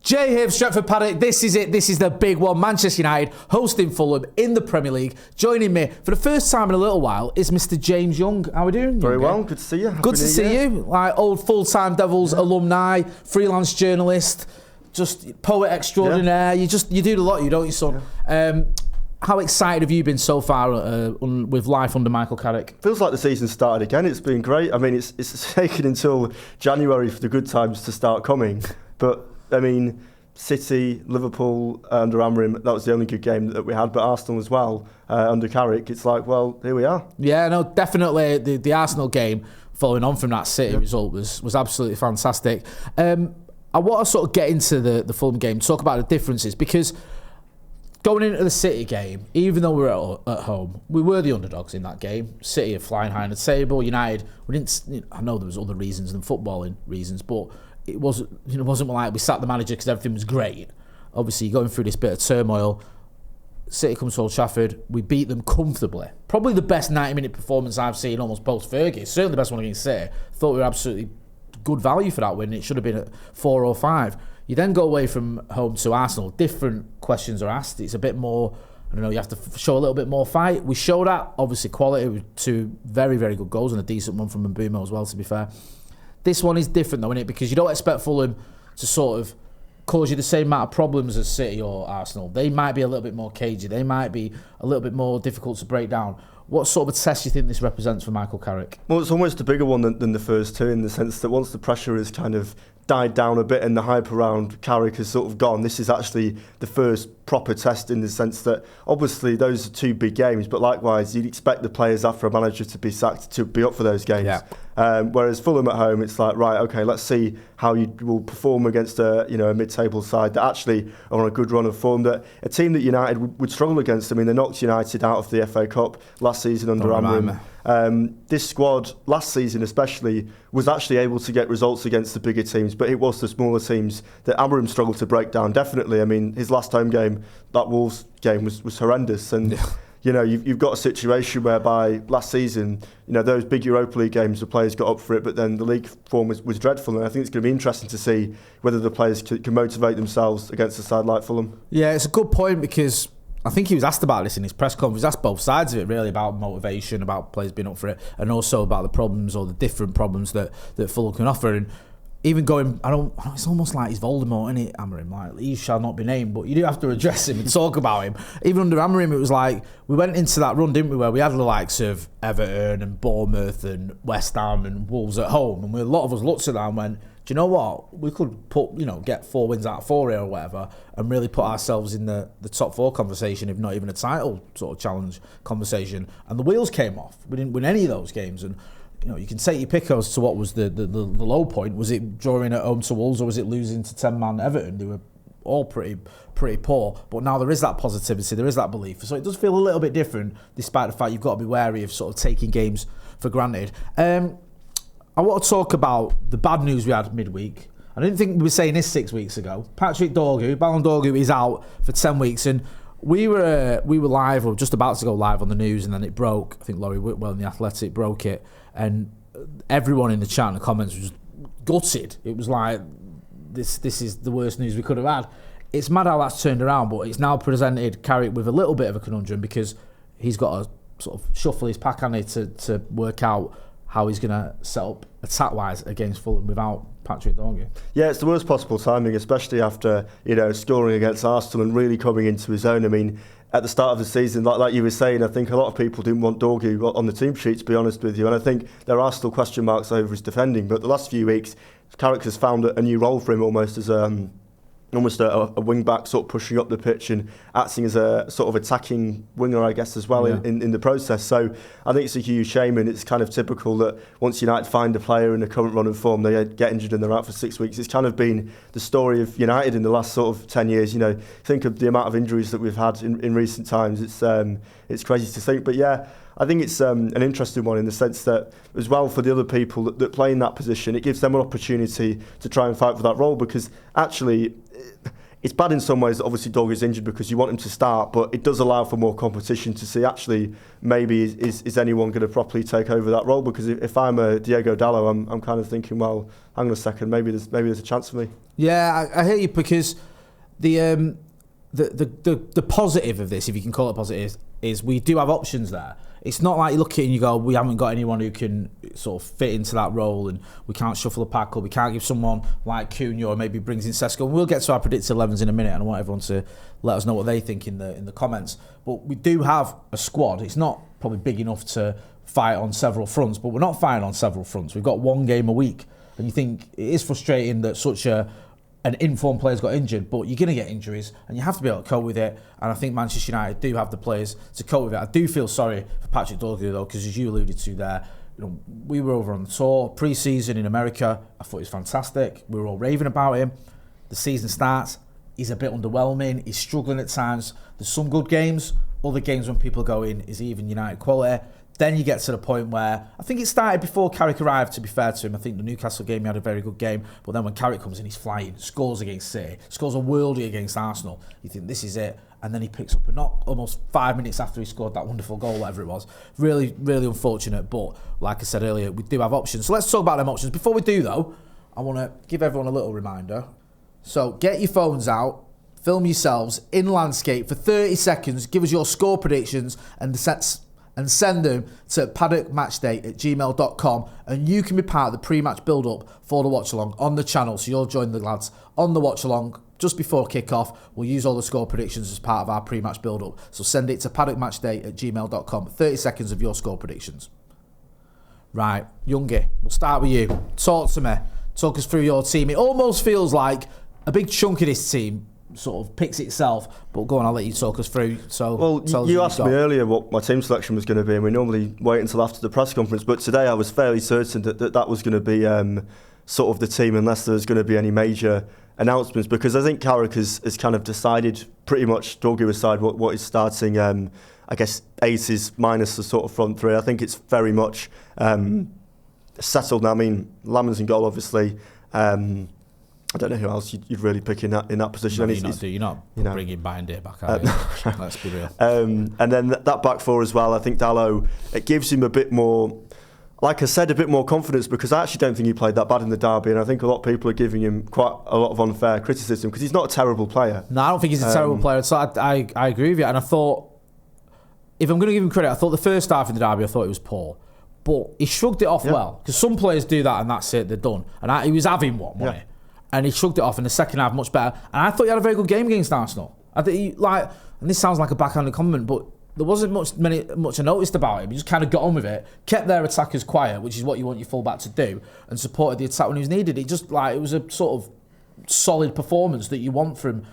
Jay here, Stretford, Paddock. This is it. This is the big one. Manchester United hosting Fulham in the Premier League. Joining me for the first time in a little while is Mr. James Young. How are we doing? Very well. Good to see you. Good to see you. Like old full-time Devils alumni, freelance journalist, just poet extraordinaire. You do the lot, don't you, son? Yeah. How excited have you been so far with life under Michael Carrick? Feels like the season started again. It's been great. I mean, it's taken until January for the good times to start coming. But, I mean, City, Liverpool under Amorim, that was the only good game that we had. But Arsenal as well under Carrick. It's like, well, here we are. Yeah, no, definitely. The Arsenal game, following on from that City result, was absolutely fantastic. I want to sort of get into the Fulham game, talk about the differences, because going into the City game, even though we were at home, we were the underdogs in that game. City are flying high on the table. United, we didn't. I know there was other reasons than footballing reasons, but it wasn't like we sacked the manager because everything was great. Obviously, going through this bit of turmoil. City comes to Old Trafford. We beat them comfortably. Probably the best 90-minute performance I've seen almost post-Fergie. Certainly the best one against City. Thought we were absolutely good value for that win. It should have been at 4 or 5. You then go away from home to Arsenal. Different questions are asked. It's a bit more, I don't know, you have to show a little bit more fight. We showed that, obviously, quality with 2 very, very good goals and a decent one from Mbeumo as well, to be fair. This one is different, though, isn't it? Because you don't expect Fulham to sort of cause you the same amount of problems as City or Arsenal. They might be a little bit more cagey. They might be a little bit more difficult to break down. What sort of a test do you think this represents for Michael Carrick? Well, it's almost a bigger one than the first two, in the sense that once the pressure has kind of died down a bit and the hype around Carrick has sort of gone, this is actually the first proper test, in the sense that obviously those are 2 big games, but likewise you'd expect the players after a manager to be sacked to be up for those games. Yeah. Whereas Fulham at home, it's like, right, okay, let's see how you will perform against a mid-table side that actually are on a good run of form, that a team that United would struggle against. I mean, they knocked United out of the FA Cup last season under Amorim. This squad last season especially was actually able to get results against the bigger teams, but it was the smaller teams that Amorim struggled to break down, definitely. I mean, his last home game, that Wolves game, was horrendous. And you've got a situation whereby last season, those big Europa League games, the players got up for it, but then the league form was dreadful. And I think it's going to be interesting to see whether the players can motivate themselves against a side like Fulham. Yeah, it's a good point, because I think he was asked about this in his press conference. He was asked both sides of it, really, about motivation, about players being up for it, and also about the problems, or the different problems that Fulham can offer. And even going, it's almost like he's Voldemort, isn't it, Amorim? Like, he shall not be named, but you do have to address him and talk about him. Even under Amorim, it was like, we went into that run, didn't we, where we had the likes of Everton and Bournemouth and West Ham and Wolves at home, and a lot of us looked at that and went, do you know what? We could get 4 wins out of 4 here or whatever, and really put ourselves in the top 4 conversation, if not even a title sort of challenge conversation. And the wheels came off. We didn't win any of those games. And you can take your pick as to what was the low point. Was it drawing at home to Wolves, or was it losing to 10-man Everton? They were all pretty poor. But now there is that positivity, there is that belief. So it does feel a little bit different, despite the fact you've got to be wary of sort of taking games for granted. I want to talk about the bad news we had midweek. I didn't think we were saying this 6 weeks ago. Patrick Dorgu, Ballon Dorgu, is out for 10 weeks. And we were live, or just about to go live on the news, and then it broke. I think Laurie Whitwell in The Athletic broke it. And everyone in the chat and the comments was gutted. It was like, this is the worst news we could have had. It's mad how that's turned around, but it's now presented Carrick with a little bit of a conundrum, because he's got to sort of shuffle his pack, hasn't he, to work out how he's going to set up attack-wise against Fulham without Patrick Dorgu. Yeah, it's the worst possible timing, especially after scoring against Arsenal and really coming into his own. I mean, at the start of the season, like you were saying, I think a lot of people didn't want Dorgu on the team sheet, to be honest with you. And I think there are still question marks over his defending. But the last few weeks, Carrick has found a new role for him, almost as almost a wing-back, sort of pushing up the pitch and acting as a sort of attacking winger, I guess, as well, in the process. So I think it's a huge shame, and it's kind of typical that once United find a player in the current run of form, they get injured and they're out for 6 weeks. It's kind of been the story of United in the last sort of 10 years. Think of the amount of injuries that we've had in recent times. It's crazy to think. But yeah, I think it's an interesting one, in the sense that, as well, for the other people that play in that position, it gives them an opportunity to try and fight for that role, because actually it's bad in some ways that obviously Dorgu's injured because you want him to start, but it does allow for more competition to see actually maybe is anyone going to properly take over that role? Because if I'm a Diego Dallo, I'm kind of thinking, well, hang on a second, maybe there's a chance for me. Yeah, I hear you, because the positive of this, if you can call it positive, is we do have options there. It's not like you look at it and you go, we haven't got anyone who can sort of fit into that role, and we can't shuffle the pack, or we can't give someone like Cunha, or maybe brings in Sesko. And we'll get to our predicted 11s in a minute, and I want everyone to let us know what they think in the comments. But we do have a squad. It's not probably big enough to fight on several fronts, but we're not fighting on several fronts. We've got one game a week, and you think it is frustrating that such an informed player's got injured, but you're going to get injuries and you have to be able to cope with it. And I think Manchester United do have the players to cope with it. I do feel sorry for Patrick Dorgu though, because as you alluded to there, we were over on the tour pre-season in America. I thought he was fantastic. We were all raving about him. The season starts, he's a bit underwhelming. He's struggling at times. There's some good games, other games when people go in, is he even United quality? Then you get to the point where, I think it started before Carrick arrived, to be fair to him. I think the Newcastle game, he had a very good game. But then when Carrick comes in, he's flying, scores against City, scores a worldie against Arsenal. You think, this is it. And then he picks up a knock almost 5 minutes after he scored that wonderful goal, whatever it was. Really, really unfortunate. But like I said earlier, we do have options. So let's talk about them options. Before we do, though, I want to give everyone a little reminder. So get your phones out, film yourselves in landscape for 30 seconds, give us your score predictions and send them to paddockmatchday@gmail.com, and you can be part of the pre-match build-up for the watch-along on the channel. So you'll join the lads on the watch-along just before kick-off. We'll use all the score predictions as part of our pre-match build-up. So send it to paddockmatchday@gmail.com. 30 seconds of your score predictions. Right, Youngie, we'll start with you. Talk to me. Talk us through your team. It almost feels like a big chunk of this team sort of picks itself, but go on, I'll let you talk us through. So, you asked me earlier what my team selection was going to be, and we normally wait until after the press conference, but today I was fairly certain that was going to be sort of the team, unless there was going to be any major announcements, because I think Carrick has kind of decided pretty much, Dorgu aside, what is starting, I guess, aces minus the sort of front three. I think it's very much settled now. I mean, Lammers in goal, obviously. I don't know who else you'd really pick in that position. No, you're not bringing Binday back, are you? Let's be real. And then that back four as well, I think Dallo, it gives him a bit more, like I said, a bit more confidence, because I actually don't think he played that bad in the derby, and I think a lot of people are giving him quite a lot of unfair criticism, because he's not a terrible player. No, I don't think he's a terrible player. So I agree with you, and I thought, if I'm going to give him credit, I thought the first half in the derby, I thought it was poor. But he shrugged it off well, because some players do that and that's it, they're done. And he was having one, wasn't he? And he shrugged it off in the second half much better. And I thought he had a very good game against Arsenal. I think and this sounds like a backhanded compliment, but there wasn't much I noticed about him. He just kind of got on with it, kept their attackers quiet, which is what you want your fullback to do, and supported the attack when he was needed. It was a sort of solid performance that you want from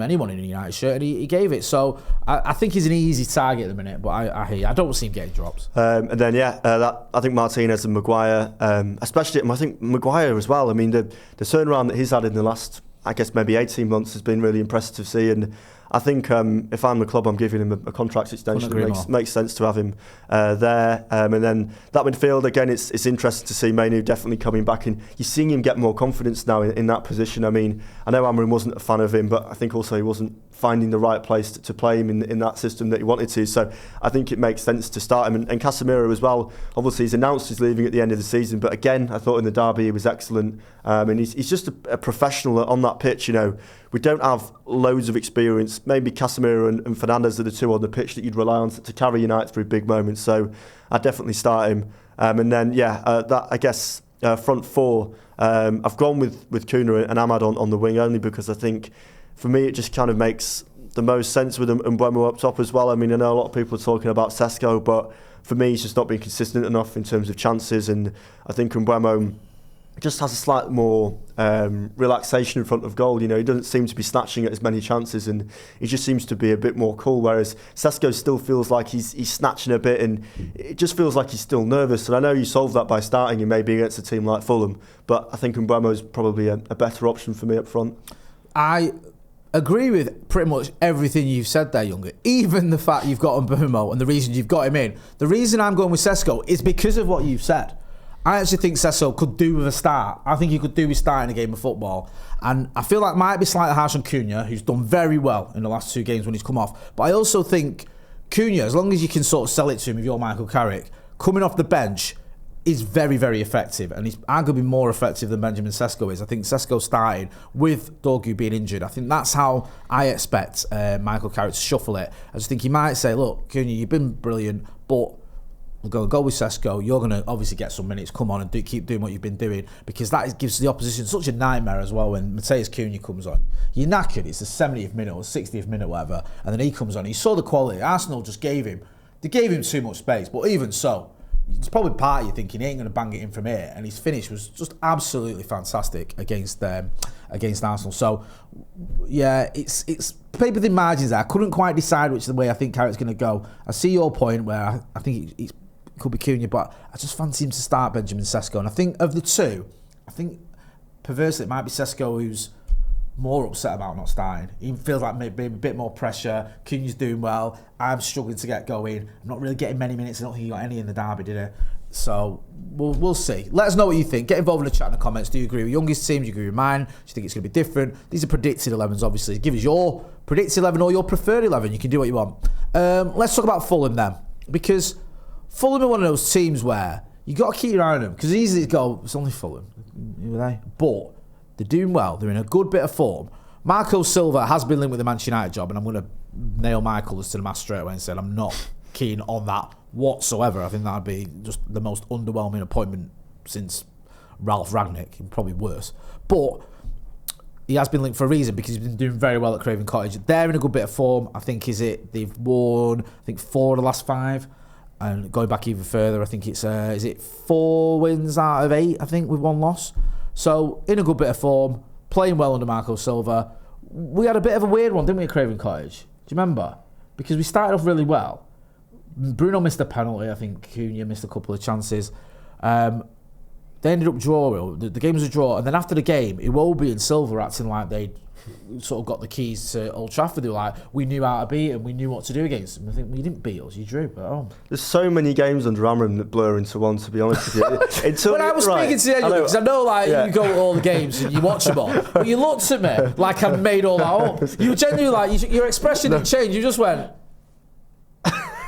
anyone in a United shirt, and he gave it. So I think he's an easy target at the minute, but I hear you. I don't see him getting drops. And then I think Martinez and Maguire, especially, I think Maguire as well. I mean, the turnaround that he's had in the last, I guess, maybe 18 months has been really impressive to see, and I think if I'm the club, I'm giving him a contract extension. It makes sense to have him there. And then that midfield, again, it's interesting to see Mainu definitely coming back in. You're seeing him get more confidence now in that position. I mean, I know Amorim wasn't a fan of him, but I think also he wasn't finding the right place to play him in that system that he wanted to. So I think it makes sense to start him. And Casemiro as well, obviously he's announced he's leaving at the end of the season, but again, I thought in the derby he was excellent. And he's just a professional on that pitch. We don't have loads of experience. Maybe Casemiro and Fernandes are the two on the pitch that you'd rely on to carry United through big moments. So I'd definitely start him. And then, that, I guess, front four, I've gone with Cunha and Ahmad on the wing, only because I think, for me, it just kind of makes the most sense with Mbeumo up top as well. I mean, I know a lot of people are talking about Sesko, but for me, he's just not been consistent enough in terms of chances. And I think Mbeumo just has a slight more relaxation in front of goal. He doesn't seem to be snatching at as many chances, and he just seems to be a bit more cool, whereas Sesko still feels like he's snatching a bit, and it just feels like he's still nervous. And I know you solve that by starting him maybe against a team like Fulham, but I think Mbeumo is probably a better option for me up front. I agree with pretty much everything you've said there, Younger. Even the fact you've got Mbeumo and the reason you've got him in. The reason I'm going with Sesko is because of what you've said. I actually think Sesko could do with a start. I think he could do with starting a game of football. And I feel like might be slightly harsh on Cunha, who's done very well in the last 2 games when he's come off. But I also think Cunha, as long as you can sort of sell it to him if you're Michael Carrick, coming off the bench is very, very effective. And he's arguably more effective than Benjamin Sesko is. I think Sesko starting with Dorgu being injured. I think that's how I expect Michael Carrick to shuffle it. I just think he might say, look, Cunha, you've been brilliant, but we'll go with Sesko. You're going to obviously get some minutes. Come on and keep doing what you've been doing, because that gives the opposition such a nightmare as well when Matheus Cunha comes on. You're knackered. It's the 70th minute or 60th minute, whatever, and then he comes on. He saw the quality. Arsenal just gave him too much space, but even so, it's probably part of you thinking he ain't going to bang it in from here, and his finish was just absolutely fantastic against Arsenal. So yeah, it's played within margins there. I couldn't quite decide which the way I think Carrick's going to go. I see your point where I think it could be Cunha, but I just fancy him to start Benjamin Sesko. And I think of the two, I think perversely it might be Sesko who's more upset about not starting. He feels like maybe a bit more pressure. Cunha's doing well. I'm struggling to get going. I'm not really getting many minutes. I don't think he got any in the derby, did he? So we'll see. Let us know what you think. Get involved in the chat in the comments. Do you agree with youngest team? Do you agree with mine? Do you think it's going to be different? These are predicted 11s, obviously. Give us your predicted 11 or your preferred 11. You can do what you want. Let's talk about Fulham then, because Fulham are one of those teams where you got to keep your eye on them, because it's easy to go, it's only Fulham, who are they? But they're doing well. They're in a good bit of form. Marco Silva has been linked with the Manchester United job, and I'm going to nail Michael as to the mast straight away and say I'm not keen on that whatsoever. I think that'd be just the most underwhelming appointment since Ralph Rangnick, probably worse. But he has been linked for a reason, because he's been doing very well at Craven Cottage. They're in a good bit of form. I think they've won 4 of the last 5. And going back even further, I think it's 4 wins out of 8, I think, with 1 loss. So, in a good bit of form, playing well under Marco Silva. We had a bit of a weird one, didn't we, at Craven Cottage? Do you remember? Because we started off really well. Bruno missed a penalty, I think Cunha missed a couple of chances. They ended up drawing. The game was a draw. And then after the game, Iwobi and Silva were acting like they'd sort of got the keys to Old Trafford. They were like, we knew how to beat him, we knew what to do against them. I think, well, you didn't beat us, you drew at home. There's so many games under Amram that blur into one, to be honest with you. When I was speaking to you, because I know you go to all the games and you watch them all, but you looked at me like I made all that up. You were genuinely like, your expression didn't change, you just went...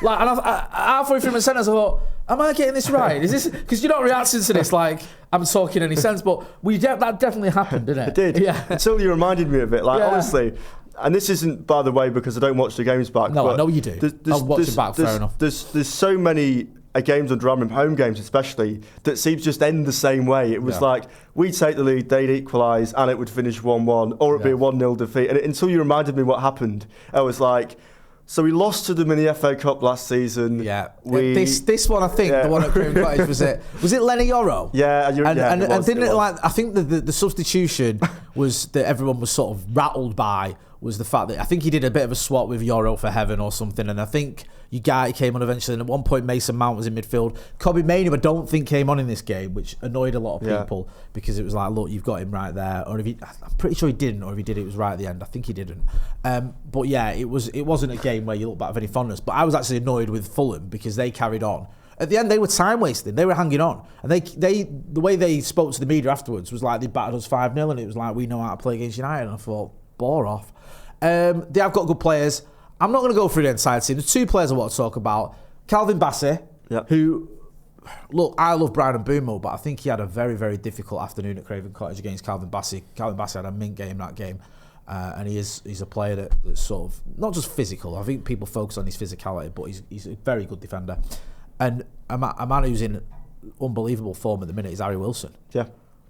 Like, and halfway through my sentence, I thought, am I getting this right? Is this because you're not reacting to this like I'm talking any sense? But that definitely happened, didn't it? It did. Yeah. Until you reminded me of it. Like, honestly, and this isn't, by the way, because I don't watch the games back. No, I know you do. I'll watch it back. Fair enough. There's so many games under Amram, home games especially, that seems to just end the same way. It was like we'd take the lead, they'd equalise, and it would finish 1-1, or it'd be a 1-0 defeat. And until you reminded me what happened, I was like. So we lost to them in the FA Cup last season. Yeah, this one I think the one at Craven Cottage was it Lenny Yoro? Yeah, and didn't it like I think the substitution was that everyone was sort of rattled by was the fact that I think he did a bit of a swap with Yoro for heaven or something, and I think Ugarte came on eventually, and at one point Mason Mount was in midfield. Kobe Mainoo I don't think came on in this game, which annoyed a lot of people because it was like, look, you've got him right there. Or I'm pretty sure he didn't, or if he did, it was right at the end. I think he didn't. But yeah, it wasn't a game where you look back with any fondness. But I was actually annoyed with Fulham because they carried on. At the end, they were time wasting. They were hanging on, and the way they spoke to the media afterwards was like they battered us 5-0, and it was like we know how to play against United. And I thought, bore off. They have got good players. I'm not going to go through the entire team. There's 2 players I want to talk about. Calvin Bassey, who, look, I love Brian Mbeumo, but I think he had a very, very difficult afternoon at Craven Cottage against Calvin Bassey. Calvin Bassey had a mint game that game, and he's a player that's sort of, not just physical, I think people focus on his physicality, but he's a very good defender. And a man who's in unbelievable form at the minute is Harry Wilson. Yeah.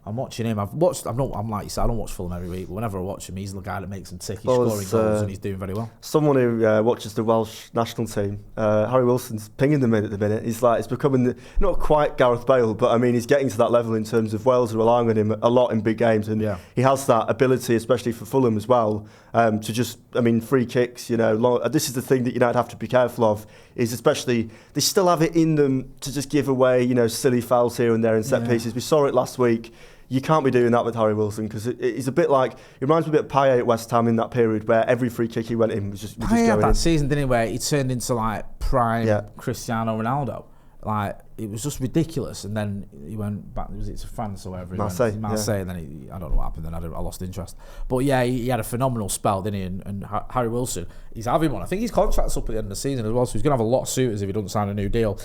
I'm watching him. I'm like you said, I don't watch Fulham every week, but whenever I watch him, he's the guy that makes them tick. He's scoring goals and he's doing very well. Someone who watches the Welsh national team, Harry Wilson's pinging them in at the minute. He's like, it's becoming not quite Gareth Bale, but I mean, he's getting to that level in terms of Wales are relying on him a lot in big games, and he has that ability, especially for Fulham as well, to just, I mean, free kicks. This is the thing that United have to be careful of, is especially they still have it in them to just give away, silly fouls here and there in set pieces. We saw it last week. You can't be doing that with Harry Wilson because he's a bit like, it reminds me a bit of Payet at West Ham in that period where every free kick he went in was just going in. That season, didn't he, where he turned into like prime Cristiano Ronaldo. Like, it was just ridiculous. And then he went back, was it to France or wherever? Marseille. And then I don't know what happened. Then I lost interest. But yeah, he had a phenomenal spell, didn't he? And Harry Wilson, he's having one. I think his contract's up at the end of the season as well, so he's going to have a lot of suitors if he doesn't sign a new deal.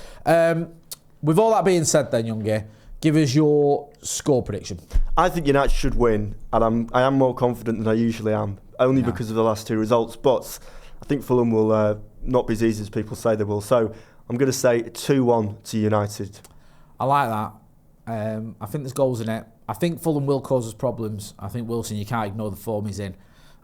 With all that being said, then, Youngie, give us your score prediction. I think United should win, and I am more confident than I usually am, only because of the last two results. But I think Fulham will not be as easy as people say they will. So I'm going to say 2-1 to United. I like that. I think there's goals in it. I think Fulham will cause us problems. I think Wilson, you can't ignore the form he's in.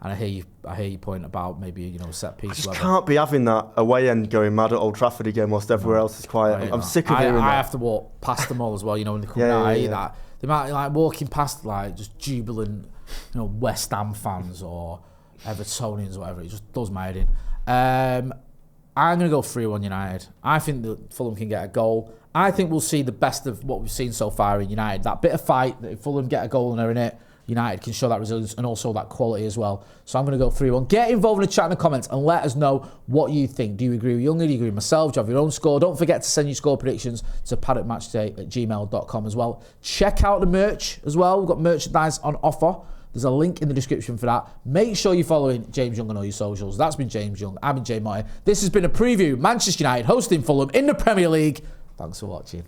And I hear your point about maybe set piece. I just can't be having that away end going mad at Old Trafford again whilst everywhere else is quiet. I'm sick of hearing that. I have to walk past them all as well. When they come out, I hate that. They might walking past just jubilant, West Ham fans or Evertonians or whatever. It just does my head in. I'm going to go 3-1 United. I think that Fulham can get a goal. I think we'll see the best of what we've seen so far in United. That bit of fight, that if Fulham get a goal and they're in it, United can show that resilience and also that quality as well. So I'm going to go 3-1. Get involved in the chat in the comments and let us know what you think. Do you agree with Youngie? Do you agree with myself? Do you have your own score? Don't forget to send your score predictions to paddockmatchday@gmail.com as well. Check out the merch as well. We've got merchandise on offer. There's a link in the description for that. Make sure you're following James Young on all your socials. That's been James Young. I've been Jay Martin. This has been a preview. Manchester United hosting Fulham in the Premier League. Thanks for watching.